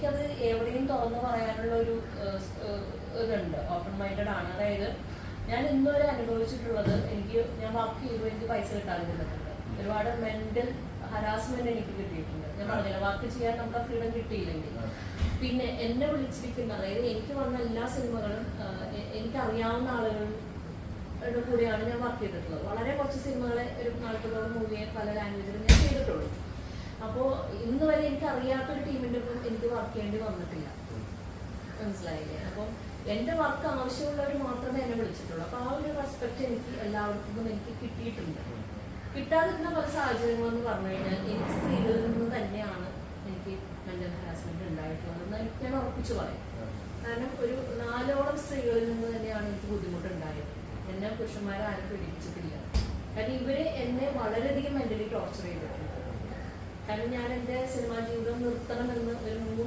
എനിക്കത് എവിടെയും തുറന്നു പറയാനുള്ള ഒരു ഇതുണ്ട്, ഓപ്പൺ മൈൻഡഡ് ആണ്. അതായത് ഞാൻ ഇന്നുവരെ അനുഭവിച്ചിട്ടുള്ളത്, ഞാൻ വർക്ക് ചെയ്യുമ്പോൾ എനിക്ക് പൈസ കിട്ടാറുണ്ട്. ഒരുപാട് മെന്റൽ ഹരാസ്മെന്റ് എനിക്ക് കിട്ടിയിട്ടുണ്ട്. ഞാൻ പറഞ്ഞില്ല, വർക്ക് ചെയ്യാൻ നമ്മുടെ ഫ്രീഡം കിട്ടിയില്ലെങ്കിൽ. പിന്നെ എന്നെ വിളിച്ചിരിക്കുന്ന, അതായത് എനിക്ക് വന്ന എല്ലാ സിനിമകളും എനിക്കറിയാവുന്ന ആളുകളുടെ കൂടെയാണ് ഞാൻ വർക്ക് ചെയ്തിട്ടുള്ളത്. വളരെ കുറച്ച് സിനിമകളെ, ഒരു 40 മൂവിയെ പല ലാംഗ്വേജിലും ഞാൻ ചെയ്തിട്ടുള്ളൂ. അപ്പോൾ ഇന്ന് വരെ എനിക്ക് അറിയാത്തൊരു ടീമിൻ്റെ ഒപ്പം എനിക്ക് വർക്ക് ചെയ്യേണ്ടി വന്നിട്ടില്ല. മനസ്സിലായില്ലേ? അപ്പം എൻ്റെ വർക്ക് ആവശ്യമുള്ളവർ മാത്രമേ എന്നെ വിളിച്ചിട്ടുള്ളൂ. അപ്പോൾ ആ ഒരു റെസ്പെക്ട് എനിക്ക് എല്ലാവർക്കും എനിക്ക് കിട്ടിയിട്ടുണ്ട്. കിട്ടാതിരുന്ന പല സാഹചര്യങ്ങളെന്ന് പറഞ്ഞു കഴിഞ്ഞാൽ എനിക്ക് സ്ത്രീകളിൽ നിന്ന് തന്നെയാണ് എനിക്ക് മെന്റൽ ഹരാസ്മെന്റ് ഉണ്ടായിട്ടുള്ളതെന്ന് ഞാൻ ഉറപ്പിച്ചു പറയും. കാരണം ഒരു 4ഓളം സ്ത്രീകളിൽ നിന്ന് തന്നെയാണ് എനിക്ക് ബുദ്ധിമുട്ടുണ്ടായത്. എന്നെ പുരുഷന്മാരാരും പീഡിപ്പിച്ചിട്ടില്ല. കാരണം ഇവര് എന്നെ വളരെയധികം മെന്റലി ടോർച്ചർ ചെയ്തിട്ടുണ്ട്. കാരണം ഞാൻ എൻ്റെ സിനിമാ ജീവിതം നിർത്തണമെന്ന് ഒരു 3